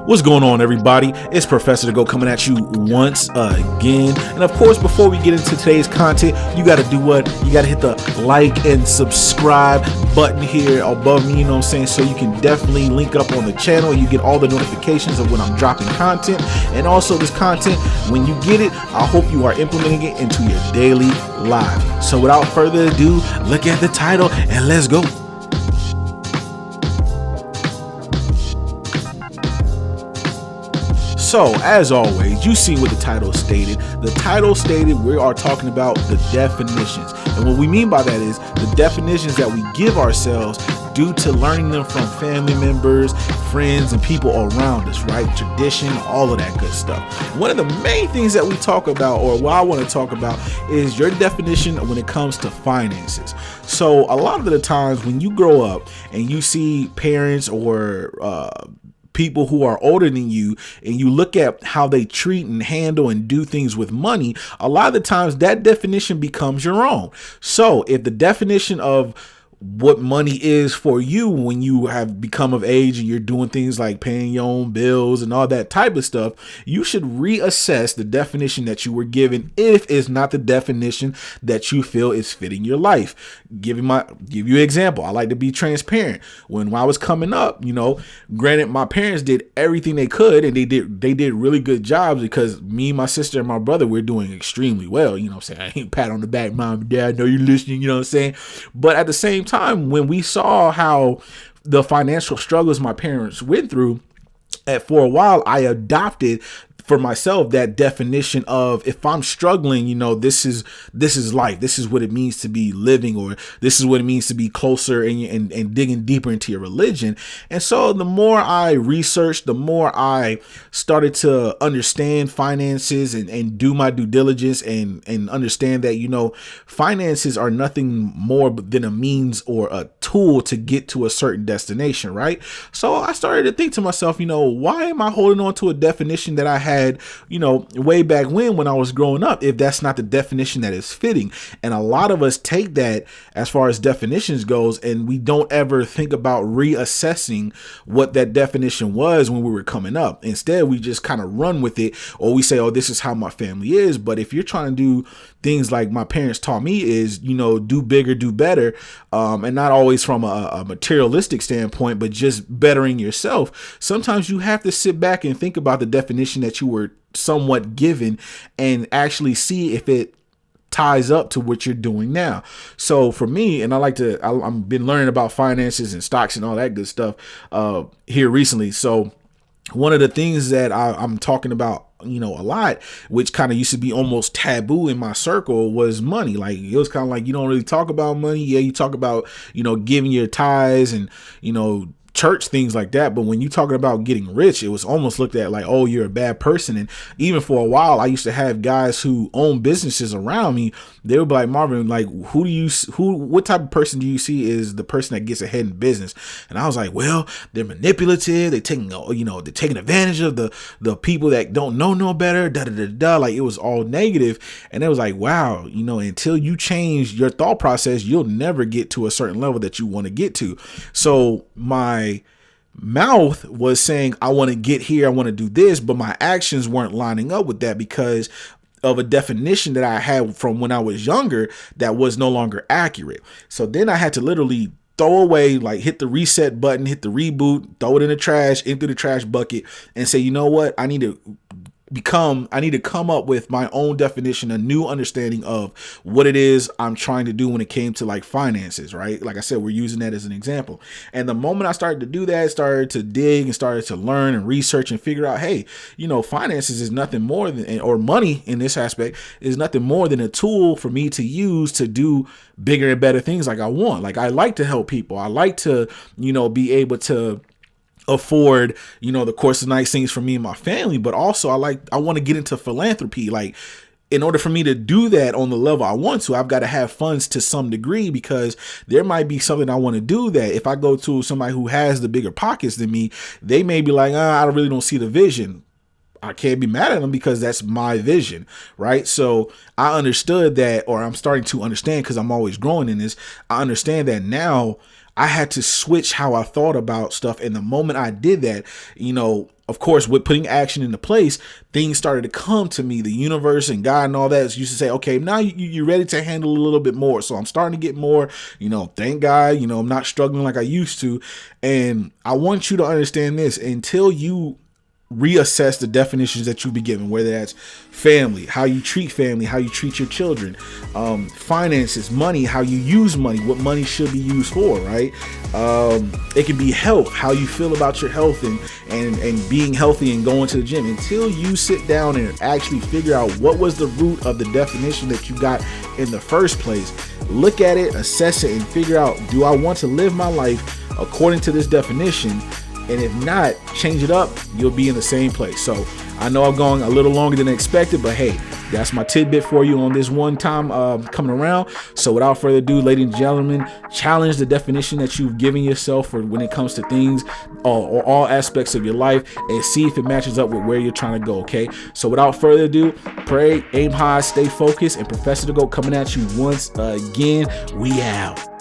What's going on, everybody? It's Professor To Go coming at you once again. And of course, before we get into today's content, you got to do what? You got to hit the like and subscribe button here above me, you know what I'm saying? So you can definitely link up on the channel. You get all the notifications of when I'm dropping content. And also this content, when you get it, I hope you are implementing it into your daily life. So without further ado, look at the title and let's go. So, as always, you see what the title stated. The title stated we are talking about the definitions. And what we mean by that is the definitions that we give ourselves due to learning them from family members, friends, and people around us, right? Tradition, all of that good stuff. One of the main things that we talk about, or what I want to talk about, is your definition when it comes to finances. So, a lot of the times when you grow up and you see parents or people who are older than you, and you look at how they treat and handle and do things with money, a lot of the times that definition becomes your own. So if the definition of what money is for you when you have become of age and you're doing things like paying your own bills and all that type of stuff, you should reassess the definition that you were given if it's not the definition that you feel is fitting your life. Give you an example. I like to be transparent. When I was coming up, granted, my parents did everything they could and they did really good jobs because me, my sister, and my brother, we're doing extremely well. You know what I'm saying? I ain't pat on the back, mom and dad, I know you're listening, you know what I'm saying? But at the same time, when we saw how the financial struggles my parents went through, for a while, I adopted for myself that definition of if I'm struggling, this is life. This is what it means to be living, or this is what it means to be closer and digging deeper into your religion. And so the more I researched, the more I started to understand finances and do my due diligence and understand that, finances are nothing more than a means or a tool to get to a certain destination, right? So I started to think to myself, why am I holding on to a definition that I had, way back when I was growing up, if that's not the definition that is fitting? And a lot of us take that as far as definitions goes, and we don't ever think about reassessing what that definition was when we were coming up. Instead, we just kind of run with it, or we say, oh, this is how my family is. But if you're trying to do things like my parents taught me is, do bigger, do better, and not always from a materialistic standpoint, but just bettering yourself. Sometimes you have to sit back and think about the definition that you were somewhat given and actually see if it ties up to what you're doing now. So for me, and I've been learning about finances and stocks and all that good stuff here recently. So one of the things that I'm talking about, a lot, which kind of used to be almost taboo in my circle, was money. Like, it was kind of like, you don't really talk about money. Yeah, you talk about, giving your tithes and, church, things like that. But when you talking about getting rich, it was almost looked at like, oh, you're a bad person. And even for a while, I used to have guys who own businesses around me. They would be like, Marvin, like, what type of person do you see is the person that gets ahead in business? And I was like, well, they're manipulative. They're taking advantage of the people that don't know no better. Like, it was all negative. And it was like, wow, until you change your thought process, you'll never get to a certain level that you want to get to. So my mouth was saying, I want to get here, I want to do this, but my actions weren't lining up with that because of a definition that I had from when I was younger that was no longer accurate. So then I had to literally throw away, like, hit the reset button, hit the reboot, throw it in the trash, into the trash bucket, and say, you know what, I need to come up with my own definition, a new understanding of what it is I'm trying to do when it came to like finances, right? Like I said, we're using that as an example. And the moment I started to do that, started to dig and started to learn and research and figure out, hey, finances is nothing more than, or money in this aspect is nothing more than a tool for me to use to do bigger and better things like I want. Like, I like to help people. I like to, be able to afford, the course of nice things for me and my family, but also I want to get into philanthropy. Like, in order for me to do that on the level I want to, I've got to have funds to some degree, because there might be something I want to do that if I go to somebody who has the bigger pockets than me, they may be like, I really don't see the vision. I can't be mad at them because that's my vision, right? So I understood that, or I'm starting to understand because I'm always growing in this. I understand that now I had to switch how I thought about stuff. And the moment I did that, of course, with putting action into place, things started to come to me. The universe and God and all that used to say, okay, now you're ready to handle a little bit more. So I'm starting to get more, thank God, I'm not struggling like I used to. And I want you to understand this: until you reassess the definitions that you've been given, whether that's family, how you treat family, how you treat your children, finances, money, how you use money, what money should be used for, right? It can be health, how you feel about your health and being healthy and going to the gym. Until you sit down and actually figure out what was the root of the definition that you got in the first place, look at it, assess it, and figure out, do I want to live my life according to this definition? And if not, change it up, you'll be in the same place. So I know I'm going a little longer than expected, but hey, that's my tidbit for you on this one time coming around. So without further ado, ladies and gentlemen, challenge the definition that you've given yourself for when it comes to things or all aspects of your life, and see if it matches up with where you're trying to go, okay? So without further ado, pray, aim high, stay focused, and Professor the GOAT coming at you once again. We out.